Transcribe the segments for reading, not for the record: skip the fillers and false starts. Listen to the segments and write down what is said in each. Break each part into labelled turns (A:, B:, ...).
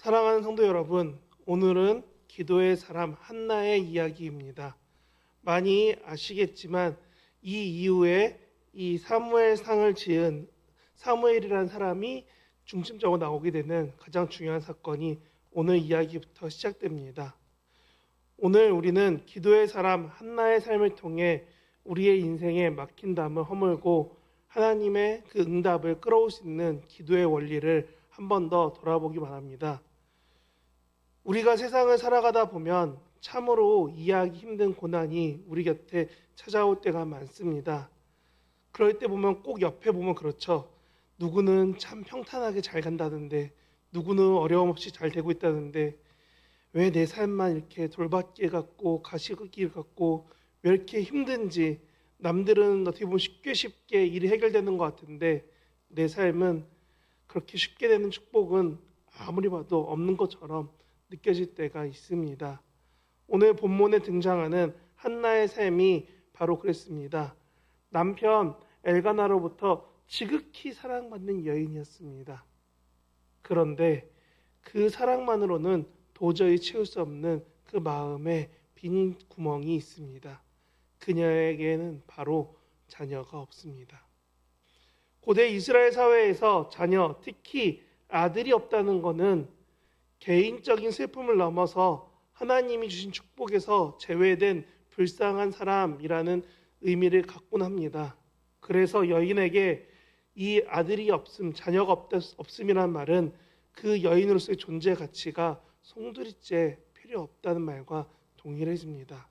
A: 사랑하는 성도 여러분, 오늘은 기도의 사람 한나의 이야기입니다. 많이 아시겠지만 이 이후에 이 사무엘상을 지은 사무엘이라는 사람이 중심적으로 나오게 되는 가장 중요한 사건이 오늘 이야기부터 시작됩니다. 오늘 우리는 기도의 사람 한나의 삶을 통해 우리의 인생에 막힌 담을 허물고 하나님의 그 응답을 끌어올 수 있는 기도의 원리를 한 번 더 돌아보기 바랍니다. 우리가 세상을 살아가다 보면 참으로 이해하기 힘든 고난이 우리 곁에 찾아올 때가 많습니다. 그럴 때 보면 꼭 옆에 보면 그렇죠. 누구는 참 평탄하게 잘 간다는데, 누구는 어려움 없이 잘 되고 있다는데, 왜 내 삶만 이렇게 돌밭길 같고 가시길 같고 왜 이렇게 힘든지, 남들은 어떻게 보면 쉽게 일이 해결되는 것 같은데 내 삶은 그렇게 쉽게 되는 축복은 아무리 봐도 없는 것처럼 느껴질 때가 있습니다. 오늘 본문에 등장하는 한나의 삶이 바로 그랬습니다. 남편 엘가나로부터 지극히 사랑받는 여인이었습니다. 그런데 그 사랑만으로는 도저히 채울 수 없는 그 마음에 빈 구멍이 있습니다. 그녀에게는 바로 자녀가 없습니다. 고대 이스라엘 사회에서 자녀, 특히 아들이 없다는 것은 개인적인 슬픔을 넘어서 하나님이 주신 축복에서 제외된 불쌍한 사람이라는 의미를 갖곤 합니다. 그래서 여인에게 이 아들이 없음, 자녀가 없음이란 말은 그 여인으로서의 존재 가치가 송두리째 필요 없다는 말과 동일해집니다.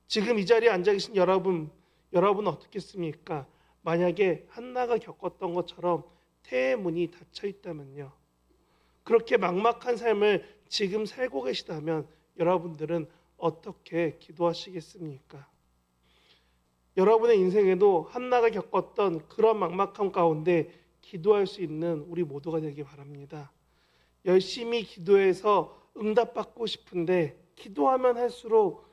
A: 지금 이 자리에 앉아 계신 여러분은 어떻겠습니까? 만약에 한나가 겪었던 것처럼 태의 문이 닫혀 있다면요. 그렇게 막막한 삶을 지금 살고 계시다면 여러분들은 어떻게 기도하시겠습니까? 여러분의 인생에도 한나가 겪었던 그런 막막함 가운데 기도할 수 있는 우리 모두가 되길 바랍니다. 열심히 기도해서 응답받고 싶은데 기도하면 할수록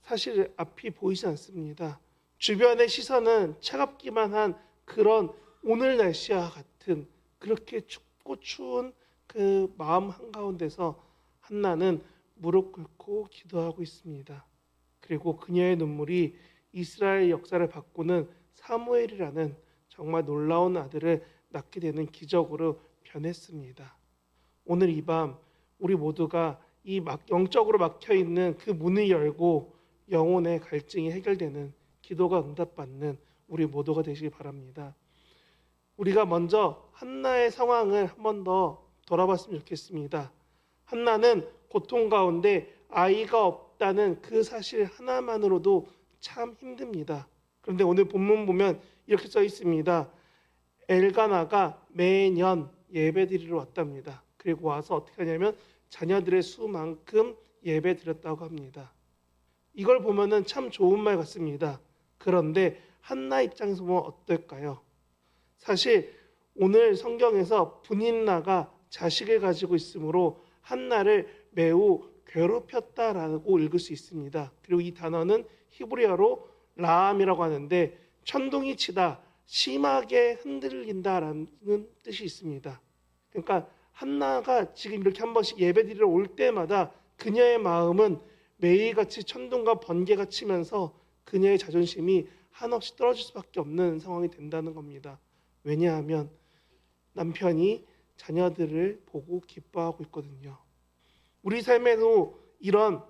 A: 사실 앞이 보이지 않습니다. 주변의 시선은 차갑기만 한 그런 오늘 날씨와 같은 그렇게 춥고 추운 그 마음 한가운데서 한나는 무릎 꿇고 기도하고 있습니다. 그리고 그녀의 눈물이 이스라엘 역사를 바꾸는 사무엘이라는 정말 놀라운 아들을 낳게 되는 기적으로 변했습니다. 오늘 이 밤 우리 모두가 이 영적으로 막혀있는 그 문을 열고 영혼의 갈증이 해결되는 기도가 응답받는 우리 모두가 되시기 바랍니다. 우리가 먼저 한나의 상황을 한 번 더 돌아봤으면 좋겠습니다. 한나는 고통 가운데 아이가 없다는 그 사실 하나만으로도 참 힘듭니다. 그런데 오늘 본문 보면 이렇게 써 있습니다. 엘가나가 매년 예배드리러 왔답니다. 그리고 와서 어떻게 하냐면 자녀들의 수만큼 예배드렸다고 합니다. 이걸 보면은 참 좋은 말 같습니다. 그런데 한나 입장에서 보면 어떨까요? 사실 오늘 성경에서 분인나가 자식을 가지고 있으므로 한나를 매우 괴롭혔다라고 읽을 수 있습니다. 그리고 이 단어는 히브리어로 라함이라고 하는데 천둥이 치다, 심하게 흔들린다라는 뜻이 있습니다. 그러니까 한나가 지금 이렇게 한 번씩 예배드리러 올 때마다 그녀의 마음은 매일같이 천둥과 번개가 치면서 그녀의 자존심이 한없이 떨어질 수밖에 없는 상황이 된다는 겁니다. 왜냐하면 남편이 자녀들을 보고 기뻐하고 있거든요. 우리 삶에도 이런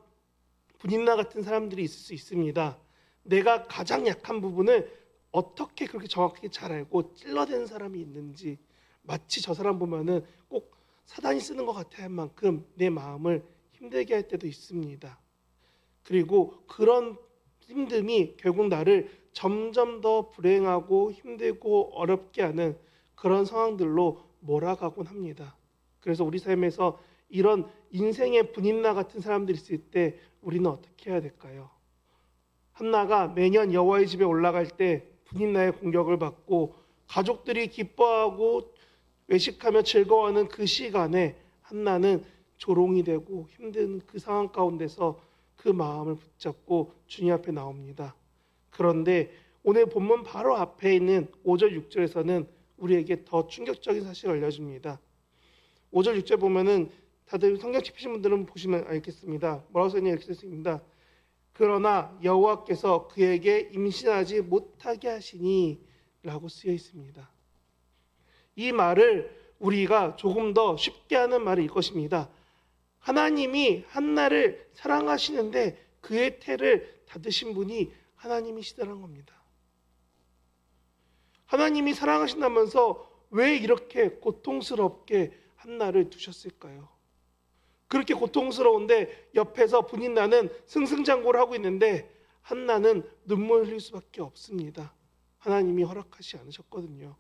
A: 분인나 같은 사람들이 있을 수 있습니다. 내가 가장 약한 부분을 어떻게 그렇게 정확하게 잘 알고 찔러대는 사람이 있는지, 마치 저 사람 보면은 꼭 사단이 쓰는 것 같아 할 만큼 내 마음을 힘들게 할 때도 있습니다. 그리고 그런 힘듦이 결국 나를 점점 더 불행하고 힘들고 어렵게 하는 그런 상황들로 몰아가곤 합니다. 그래서 우리 삶에서 이런 인생의 분인나 같은 사람들이 있을 때 우리는 어떻게 해야 될까요? 한나가 매년 여호와의 집에 올라갈 때 분인나의 공격을 받고 가족들이 기뻐하고 외식하며 즐거워하는 그 시간에 한나는 조롱이 되고 힘든 그 상황 가운데서 그 마음을 붙잡고 주님 앞에 나옵니다. 그런데 오늘 본문 바로 앞에 있는 5절 6절에서는 우리에게 더 충격적인 사실을 알려줍니다. 5절 6절 보면은 다들 성경 짚으신 분들은 보시면 알겠습니다. 뭐라고 써있냐 이렇게 써있습니다. 그러나 여호와께서 그에게 임신하지 못하게 하시니 라고 쓰여 있습니다. 이 말을 우리가 조금 더 쉽게 하는 말일 것입니다. 하나님이 한나를 사랑하시는데 그의 태를 닫으신 분이 하나님이시다는 겁니다. 하나님이 사랑하신다면서 왜 이렇게 고통스럽게 한나를 두셨을까요? 그렇게 고통스러운데 옆에서 분인나는 승승장구를 하고 있는데 한나는 눈물 흘릴 수밖에 없습니다. 하나님이 허락하지 않으셨거든요.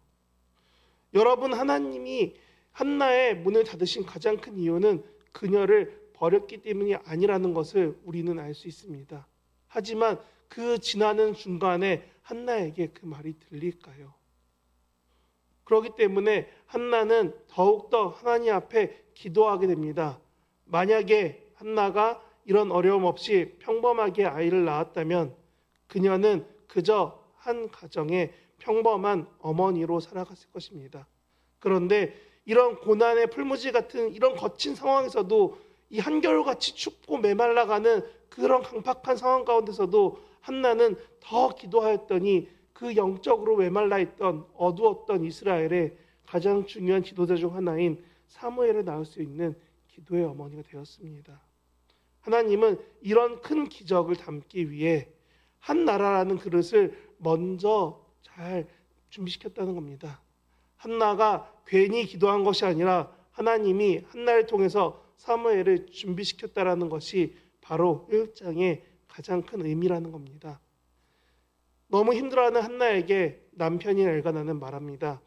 A: 여러분, 하나님이 한나의 문을 닫으신 가장 큰 이유는 그녀를 버렸기 때문이 아니라는 것을 우리는 알 수 있습니다. 하지만 그 지나는 중간에 한나에게 그 말이 들릴까요? 그렇기 때문에 한나는 더욱더 하나님 앞에 기도하게 됩니다. 만약에 한나가 이런 어려움 없이 평범하게 아이를 낳았다면 그녀는 그저 한 가정의 평범한 어머니로 살아갔을 것입니다. 그런데 이런 고난의 풀무지 같은 이런 거친 상황에서도 이 한겨울같이 춥고 메말라가는 그런 강팍한 상황 가운데서도 한나는 더 기도하였더니 그 영적으로 메말라 있던 어두웠던 이스라엘의 가장 중요한 지도자 중 하나인 사무엘을 낳을 수 있는 기도의 어머니가 되었습니다. 하나님은 이런 큰 기적을 담기 위해 한 나라라는 그릇을 먼저 잘 준비시켰다는 겁니다. 한나가 괜히 기도한 것이 아니라 하나님이 한나를 통해서 사무엘을 준비시켰다라는 것이 바로 1장의 가장 큰 의미라는 겁니다. 너무 힘들어하는 한나에게 남편인 엘가나는 말합니다.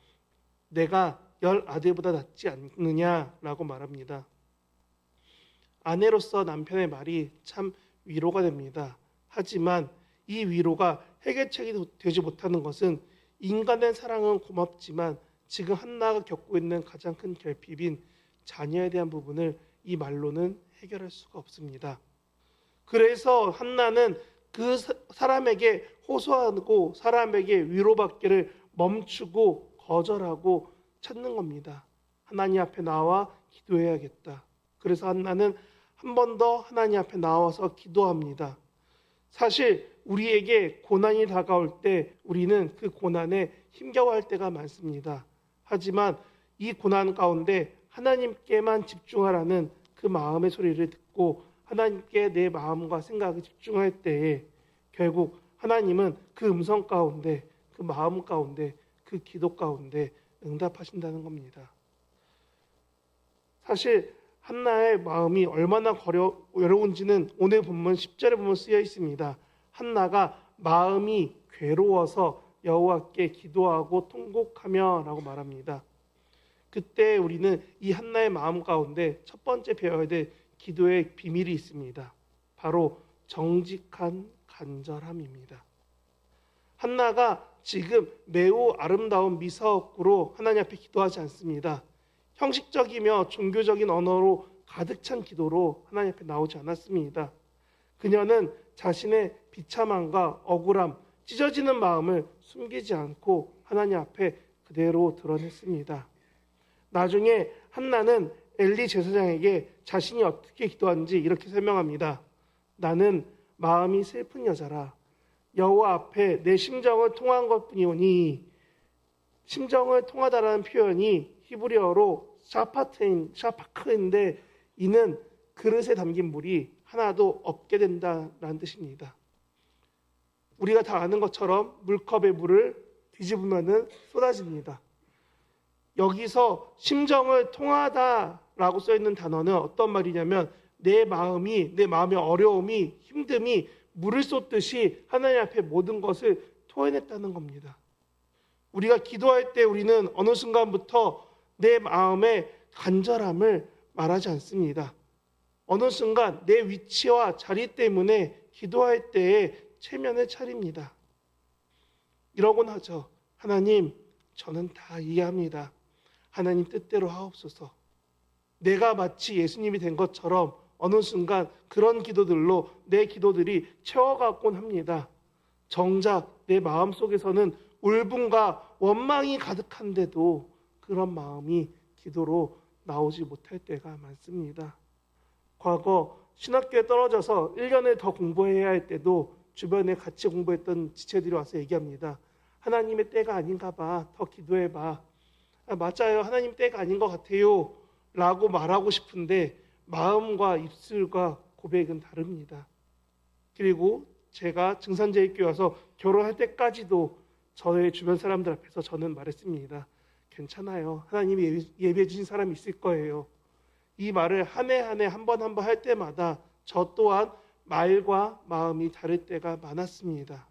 A: 내가 10 아들보다 낫지 않느냐라고 말합니다. 아내로서 남편의 말이 참 위로가 됩니다. 하지만 이 위로가 해결책이 되지 못하는 것은 인간의 사랑은 고맙지만 지금 한나가 겪고 있는 가장 큰 결핍인 자녀에 대한 부분을 이 말로는 해결할 수가 없습니다. 그래서 한나는 그 사람에게 호소하고 사람에게 위로받기를 멈추고 거절하고 찾는 겁니다. 하나님 앞에 나와 기도해야겠다. 그래서 한나는 한 번 더 하나님 앞에 나와서 기도합니다. 사실 우리에게 고난이 다가올 때 우리는 그 고난에 힘겨워할 때가 많습니다. 하지만 이 고난 가운데 하나님께만 집중하라는 그 마음의 소리를 듣고 하나님께 내 마음과 생각을 집중할 때에 결국 하나님은 그 음성 가운데, 그 마음 가운데, 그 기도 가운데 응답하신다는 겁니다. 사실 한나의 마음이 얼마나 어려운지는 오늘 본문 10절에 보면 쓰여 있습니다. 한나가 마음이 괴로워서 여호와께 기도하고 통곡하며 라고 말합니다. 그때 우리는 이 한나의 마음 가운데 첫 번째 배워야 될 기도의 비밀이 있습니다. 바로 정직한 간절함입니다. 한나가 지금 매우 아름다운 미사옥구로 하나님 앞에 기도하지 않습니다. 형식적이며 종교적인 언어로 가득 찬 기도로 하나님 앞에 나오지 않았습니다. 그녀는 자신의 비참함과 억울함, 찢어지는 마음을 숨기지 않고 하나님 앞에 그대로 드러냈습니다. 나중에 한나는 엘리 제사장에게 자신이 어떻게 기도하는지 이렇게 설명합니다. 나는 마음이 슬픈 여자라. 여호와 앞에 내 심정을 통한 것뿐이오니, 심정을 통하다라는 표현이 히브리어로 샤파크인데 이는 그릇에 담긴 물이 하나도 없게 된다라는 뜻입니다. 우리가 다 아는 것처럼 물컵에 물을 뒤집으면 쏟아집니다. 여기서 심정을 통하다라고 써있는 단어는 어떤 말이냐면 내 마음의 어려움이, 힘듦이 물을 쏟듯이 하나님 앞에 모든 것을 토해냈다는 겁니다. 우리가 기도할 때 우리는 어느 순간부터 내 마음의 간절함을 말하지 않습니다. 어느 순간 내 위치와 자리 때문에 기도할 때에 체면을 차립니다. 이러곤 하죠. 하나님, 저는 다 이해합니다. 하나님 뜻대로 하옵소서. 내가 마치 예수님이 된 것처럼 어느 순간 그런 기도들로 내 기도들이 채워가곤 합니다. 정작 내 마음속에서는 울분과 원망이 가득한데도 그런 마음이 기도로 나오지 못할 때가 많습니다. 과거 신학교에 떨어져서 1년을 더 공부해야 할 때도 주변에 같이 공부했던 지체들이 와서 얘기합니다. 하나님의 때가 아닌가 봐. 더 기도해봐. 맞아요. 하나님 때가 아닌 것 같아요. 라고 말하고 싶은데 마음과 입술과 고백은 다릅니다. 그리고 제가 증산제일교회 와서 결혼할 때까지도 저의 주변 사람들 앞에서 저는 말했습니다. 괜찮아요. 하나님이 예배해 주신 사람이 있을 거예요. 이 말을 한 해 한 해 한 번 한 번 할 때마다 저 또한 말과 마음이 다를 때가 많았습니다.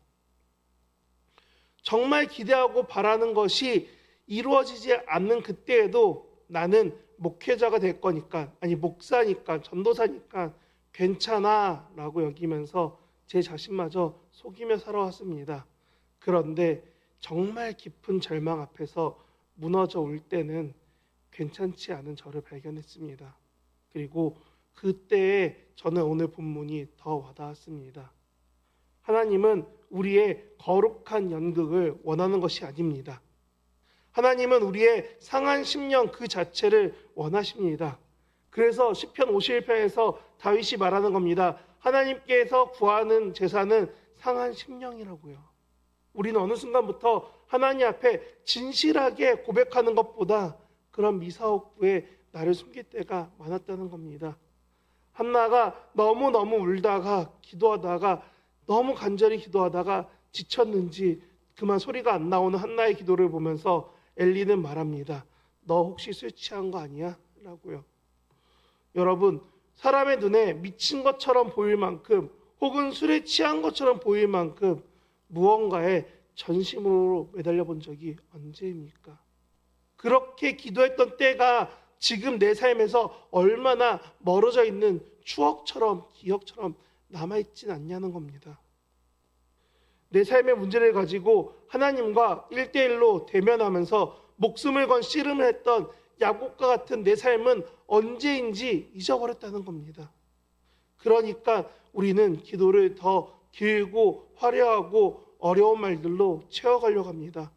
A: 정말 기대하고 바라는 것이 이루어지지 않는 그때에도 나는 목회자가 될 거니까, 아니 목사니까, 전도사니까 괜찮아 라고 여기면서 제 자신마저 속이며 살아왔습니다. 그런데 정말 깊은 절망 앞에서 무너져 올 때는 괜찮지 않은 저를 발견했습니다. 그리고 그때에 저는 오늘 본문이 더 와닿았습니다. 하나님은 우리의 거룩한 연극을 원하는 것이 아닙니다. 하나님은 우리의 상한 심령 그 자체를 원하십니다. 그래서 시편 51편에서 다윗이 말하는 겁니다. 하나님께서 구하는 제사는 상한 심령이라고요. 우리는 어느 순간부터 하나님 앞에 진실하게 고백하는 것보다 그런 미사옥구에 나를 숨길 때가 많았다는 겁니다. 한나가 너무너무 울다가 기도하다가 너무 간절히 기도하다가 지쳤는지 그만 소리가 안 나오는 한나의 기도를 보면서 엘리는 말합니다. 너 혹시 술 취한 거 아니야? 라고요. 여러분, 사람의 눈에 미친 것처럼 보일 만큼 혹은 술에 취한 것처럼 보일 만큼 무언가에 전심으로 매달려 본 적이 언제입니까? 그렇게 기도했던 때가 지금 내 삶에서 얼마나 멀어져 있는 추억처럼 기억처럼 남아있진 않냐는 겁니다. 내 삶의 문제를 가지고 하나님과 1대1로 대면하면서 목숨을 건 씨름을 했던 야곱과 같은 내 삶은 언제인지 잊어버렸다는 겁니다. 그러니까 우리는 기도를 더 길고 화려하고 어려운 말들로 채워가려고 합니다.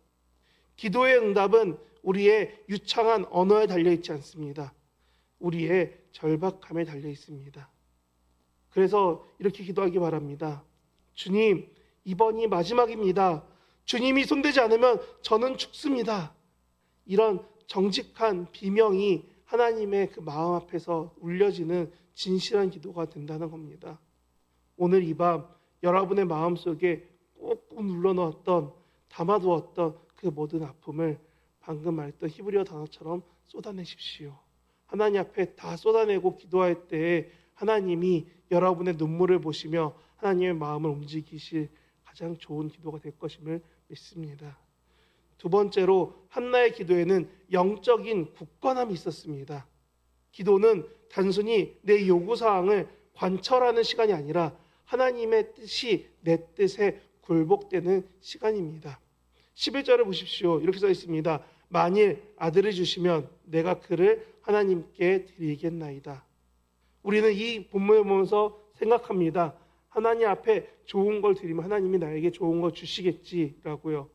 A: 기도의 응답은 우리의 유창한 언어에 달려있지 않습니다. 우리의 절박함에 달려있습니다. 그래서 이렇게 기도하기 바랍니다. 주님, 이번이 마지막입니다. 주님이 손대지 않으면 저는 죽습니다. 이런 정직한 비명이 하나님의 그 마음 앞에서 울려지는 진실한 기도가 된다는 겁니다. 오늘 이 밤 여러분의 마음속에 꾹꾹 눌러놓았던, 담아두었던 그 모든 아픔을 방금 말했던 히브리어 단어처럼 쏟아내십시오. 하나님 앞에 다 쏟아내고 기도할 때에 하나님이 여러분의 눈물을 보시며 하나님의 마음을 움직이실 가장 좋은 기도가 될 것임을 믿습니다. 두 번째로 한나의 기도에는 영적인 굳건함이 있었습니다. 기도는 단순히 내 요구사항을 관철하는 시간이 아니라 하나님의 뜻이 내 뜻에 굴복되는 시간입니다. 11절을 보십시오. 이렇게 써 있습니다. 만일 아들을 주시면 내가 그를 하나님께 드리겠나이다. 우리는 이 본문을 보면서 생각합니다. 하나님 앞에 좋은 걸 드리면 하나님이 나에게 좋은 걸 주시겠지라고요.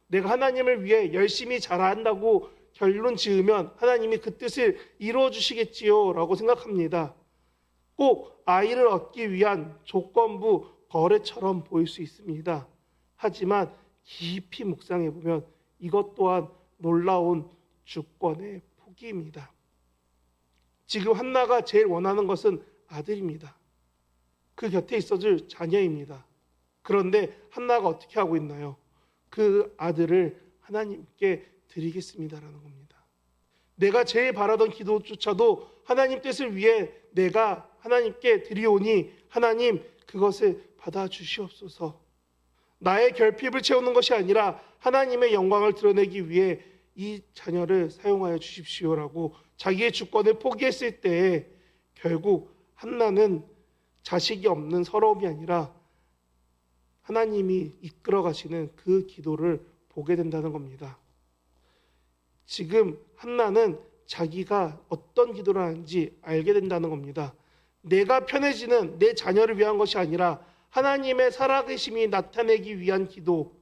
A: 내가 하나님을 위해 열심히 잘한다고 결론 지으면 하나님이 그 뜻을 이루어 주시겠지요 라고 생각합니다. 꼭 아이를 얻기 위한 조건부 거래처럼 보일 수 있습니다. 하지만 깊이 묵상해 보면 이것 또한 놀라운 주권의 포기입니다. 지금 한나가 제일 원하는 것은 아들입니다. 그 곁에 있어줄 자녀입니다. 그런데 한나가 어떻게 하고 있나요? 그 아들을 하나님께 드리겠습니다라는 겁니다. 내가 제일 바라던 기도조차도 하나님 뜻을 위해 내가 하나님께 드리오니 하나님 그것을 받아주시옵소서. 나의 결핍을 채우는 것이 아니라 하나님의 영광을 드러내기 위해 이 자녀를 사용하여 주십시오라고 자기의 주권을 포기했을 때에 결국 한나는 자식이 없는 서러움이 아니라 하나님이 이끌어 가시는 그 기도를 보게 된다는 겁니다. 지금 한나는 자기가 어떤 기도를 하는지 알게 된다는 겁니다. 내가 편해지는 내 자녀를 위한 것이 아니라 하나님의 살아계심이 나타내기 위한 기도.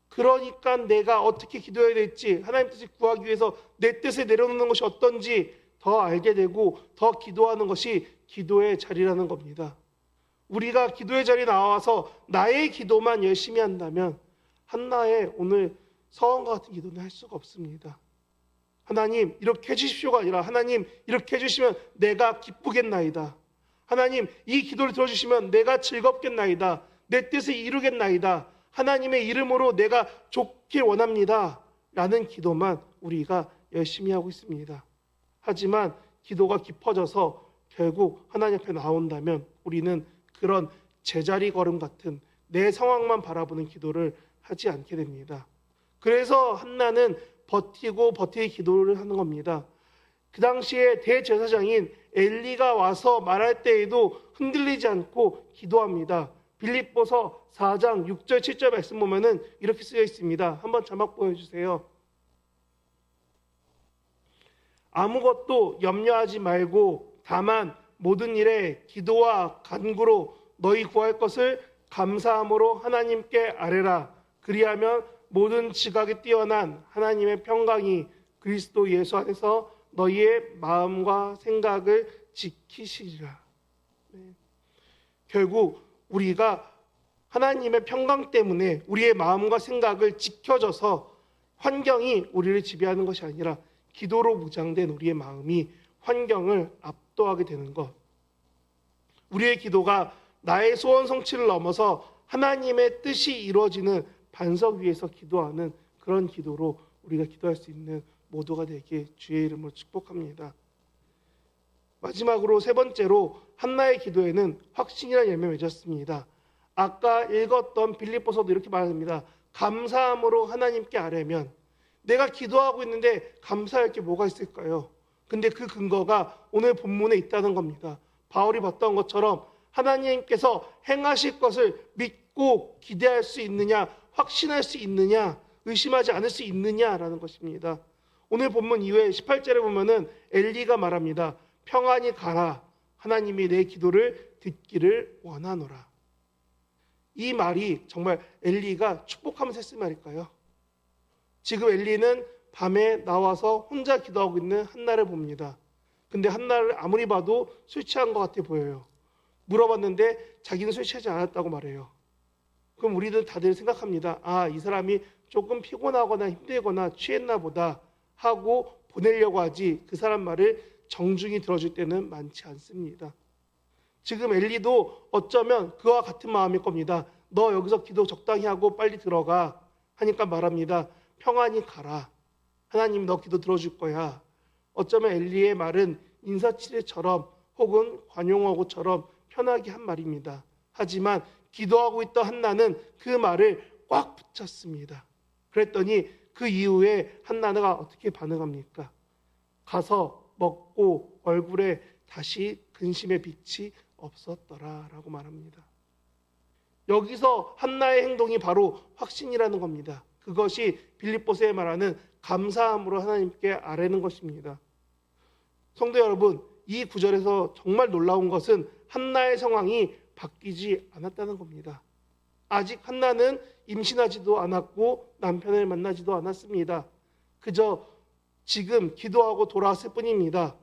A: 그러니까 내가 어떻게 기도해야 될지 하나님 뜻을 구하기 위해서 내 뜻을 내려놓는 것이 어떤지 더 알게 되고 더 기도하는 것이 기도의 자리라는 겁니다. 우리가 기도의 자리에 나와서 나의 기도만 열심히 한다면 한나의 오늘 서원과 같은 기도는 할 수가 없습니다. 하나님 이렇게 해주십시오가 아니라 하나님 이렇게 해주시면 내가 기쁘겠나이다. 하나님 이 기도를 들어주시면 내가 즐겁겠나이다. 내 뜻을 이루겠나이다. 하나님의 이름으로 내가 좋길 원합니다. 라는 기도만 우리가 열심히 하고 있습니다. 하지만 기도가 깊어져서 결국 하나님 앞에 나온다면 우리는 그런 제자리 걸음 같은 내 상황만 바라보는 기도를 하지 않게 됩니다. 그래서 한나는 버티고 기도를 하는 겁니다. 그 당시에 대제사장인 엘리가 와서 말할 때에도 흔들리지 않고 기도합니다. 빌립보서 4장 6절 7절 말씀 보면은 이렇게 쓰여 있습니다. 한번 자막 보여주세요. 아무것도 염려하지 말고 다만 모든 일에 기도와 간구로 너희 구할 것을 감사함으로 하나님께 아뢰라. 그리하면 모든 지각에 뛰어난 하나님의 평강이 그리스도 예수 안에서 너희의 마음과 생각을 지키시리라. 네. 결국 우리가 하나님의 평강 때문에 우리의 마음과 생각을 지켜줘서 환경이 우리를 지배하는 것이 아니라 기도로 무장된 우리의 마음이 환경을 압도하게 되는 것. 우리의 기도가 나의 소원 성취를 넘어서 하나님의 뜻이 이루어지는 반석 위에서 기도하는 그런 기도로 우리가 기도할 수 있는 모두가 되게 주의 이름으로 축복합니다. 마지막으로 세 번째로 한나의 기도에는 확신이라는 열매가 맺었습니다. 아까 읽었던 빌립보서도 이렇게 말합니다. 감사함으로 하나님께 아뢰면 내가 기도하고 있는데 감사할 게 뭐가 있을까요? 근데 그 근거가 오늘 본문에 있다는 겁니다. 바울이 봤던 것처럼 하나님께서 행하실 것을 믿고 기대할 수 있느냐, 확신할 수 있느냐, 의심하지 않을 수 있느냐라는 것입니다. 오늘 본문 이후에 18절에 보면은 엘리가 말합니다. 평안히 가라. 하나님이 내 기도를 듣기를 원하노라. 이 말이 정말 엘리가 축복하면서 했을 말일까요? 지금 엘리는 밤에 나와서 혼자 기도하고 있는 한나를 봅니다. 근데 한나를 아무리 봐도 술 취한 것 같아 보여요. 물어봤는데 자기는 술 취하지 않았다고 말해요. 그럼 우리들 다들 생각합니다. 아, 이 사람이 조금 피곤하거나 힘들거나 취했나 보다 하고 보내려고 하지 그 사람 말을 정중히 들어줄 때는 많지 않습니다. 지금 엘리도 어쩌면 그와 같은 마음일 겁니다. 너 여기서 기도 적당히 하고 빨리 들어가 하니까 말합니다. 평안히 가라. 하나님이 너 기도 들어줄 거야. 어쩌면 엘리의 말은 인사치레처럼 혹은 관용어고처럼 편하게 한 말입니다. 하지만 기도하고 있던 한나는 그 말을 꽉 붙였습니다. 그랬더니 그 이후에 한나가 어떻게 반응합니까? 가서 먹고 얼굴에 다시 근심의 빛이 없었더라라고 말합니다. 여기서 한나의 행동이 바로 확신이라는 겁니다. 그것이 빌립보서에 말하는 감사함으로 하나님께 아뢰는 것입니다. 성도 여러분, 이 구절에서 정말 놀라운 것은 한나의 상황이 바뀌지 않았다는 겁니다. 아직 한나는 임신하지도 않았고 남편을 만나지도 않았습니다. 그저 지금 기도하고 돌아왔을 뿐입니다.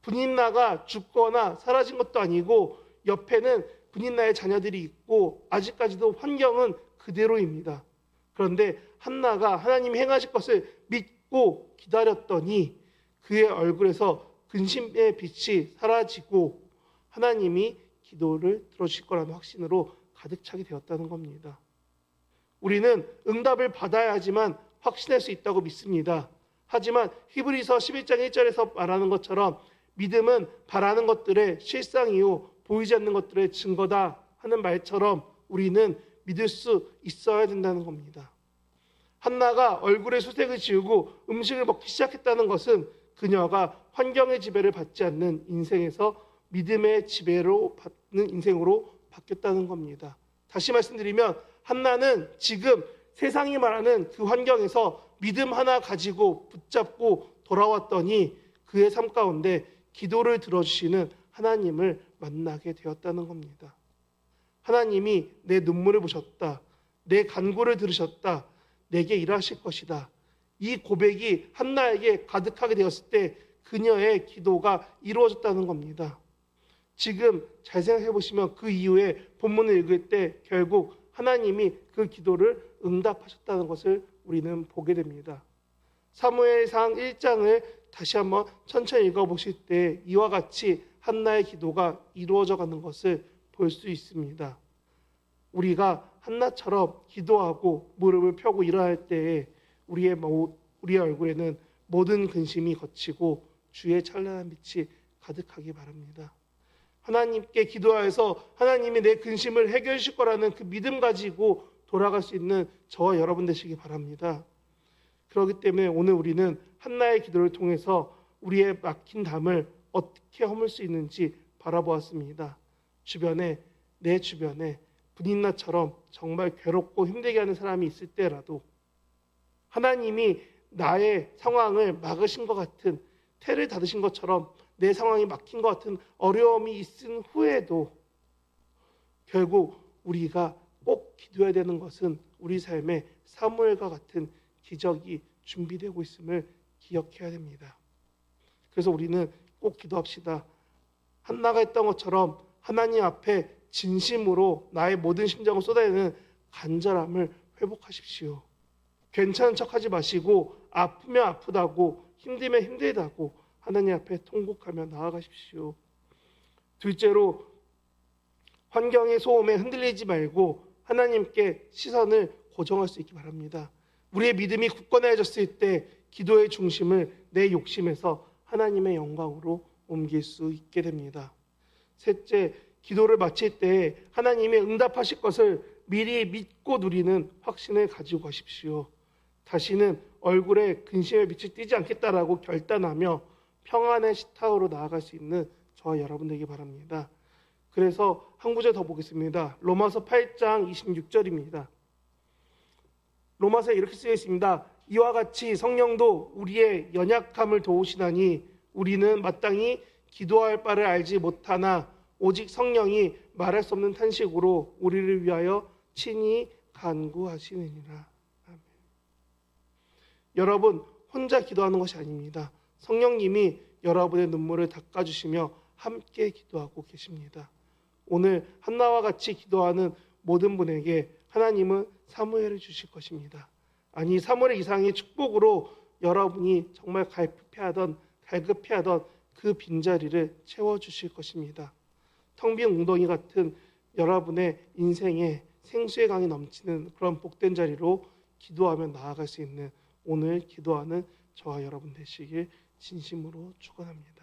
A: 분인나가 죽거나 사라진 것도 아니고 옆에는 분인나의 자녀들이 있고 아직까지도 환경은 그대로입니다. 그런데 한나가 하나님이 행하실 것을 믿고 기다렸더니 그의 얼굴에서 근심의 빛이 사라지고 하나님이 기도를 들어주실 거라는 확신으로 가득 차게 되었다는 겁니다. 우리는 응답을 받아야 하지만 확신할 수 있다고 믿습니다. 하지만 히브리서 11장 1절에서 말하는 것처럼 믿음은 바라는 것들의 실상이요 보이지 않는 것들의 증거다 하는 말처럼 우리는 믿을 수 있어야 된다는 겁니다. 한나가 얼굴에 수색을 지우고 음식을 먹기 시작했다는 것은 그녀가 환경의 지배를 받지 않는 인생에서 믿음의 지배로 받는 인생으로 바뀌었다는 겁니다. 다시 말씀드리면 한나는 지금 세상이 말하는 그 환경에서 믿음 하나 가지고 붙잡고 돌아왔더니 그의 삶 가운데 기도를 들어주시는 하나님을 만나게 되었다는 겁니다. 하나님이 내 눈물을 보셨다. 내 간구를 들으셨다. 내게 일하실 것이다. 이 고백이 한나에게 가득하게 되었을 때 그녀의 기도가 이루어졌다는 겁니다. 지금 잘 생각해 보시면 그 이후에 본문을 읽을 때 결국 하나님이 그 기도를 응답하셨다는 것을 우리는 보게 됩니다. 사무엘상 1장을 다시 한번 천천히 읽어보실 때 이와 같이 한나의 기도가 이루어져 가는 것을 볼 수 있습니다. 우리가 한나처럼 기도하고 무릎을 펴고 일어날 때에 우리의 얼굴에는 모든 근심이 걷히고 주의 찬란한 빛이 가득하기 바랍니다. 하나님께 기도하여서 하나님이 내 근심을 해결해 주실 거라는 그 믿음 가지고 돌아갈 수 있는 저와 여러분 되시기 바랍니다. 그렇기 때문에 오늘 우리는 한나의 기도를 통해서 우리의 막힌 담을 어떻게 허물 수 있는지 바라보았습니다. 내 주변에 분인나처럼 정말 괴롭고 힘들게 하는 사람이 있을 때라도 하나님이 나의 상황을 막으신 것 같은 태를 닫으신 것처럼 내 상황이 막힌 것 같은 어려움이 있은 후에도 결국 우리가 꼭 기도해야 되는 것은 우리 삶에 사무엘과 같은 기적이 준비되고 있음을 기억해야 됩니다. 그래서 우리는 꼭 기도합시다. 한나가 했던 것처럼 하나님 앞에 진심으로 나의 모든 심정을 쏟아내는 간절함을 회복하십시오. 괜찮은 척하지 마시고 아프면 아프다고 힘들면 힘들다고 하나님 앞에 통곡하며 나아가십시오. 둘째로 환경의 소음에 흔들리지 말고 하나님께 시선을 고정할 수 있기 바랍니다. 우리의 믿음이 굳건해졌을 때 기도의 중심을 내 욕심에서 하나님의 영광으로 옮길 수 있게 됩니다. 셋째, 기도를 마칠 때 하나님이 응답하실 것을 미리 믿고 누리는 확신을 가지고 가십시오. 다시는 얼굴에 근심의 빛이 띄지 않겠다라고 결단하며 평안의 식탁으로 나아갈 수 있는 저와 여러분 되기 바랍니다. 그래서 한 구절 더 보겠습니다. 로마서 8장 26절입니다. 로마서에 이렇게 쓰여 있습니다. 이와 같이 성령도 우리의 연약함을 도우시나니 우리는 마땅히 기도할 바를 알지 못하나 오직 성령이 말할 수 없는 탄식으로 우리를 위하여 친히 간구하시느니라. 아멘. 여러분 혼자 기도하는 것이 아닙니다. 성령님이 여러분의 눈물을 닦아주시며 함께 기도하고 계십니다. 오늘 한나와 같이 기도하는 모든 분에게 하나님은 사무엘을 주실 것입니다. 아니 사무엘 이상의 축복으로 여러분이 정말 갈급해하던 그 빈자리를 채워주실 것입니다. 텅 빈 웅덩이 같은 여러분의 인생에 생수의 강이 넘치는 그런 복된 자리로 기도하며 나아갈 수 있는 오늘 기도하는 저와 여러분 되시길 진심으로 축원합니다.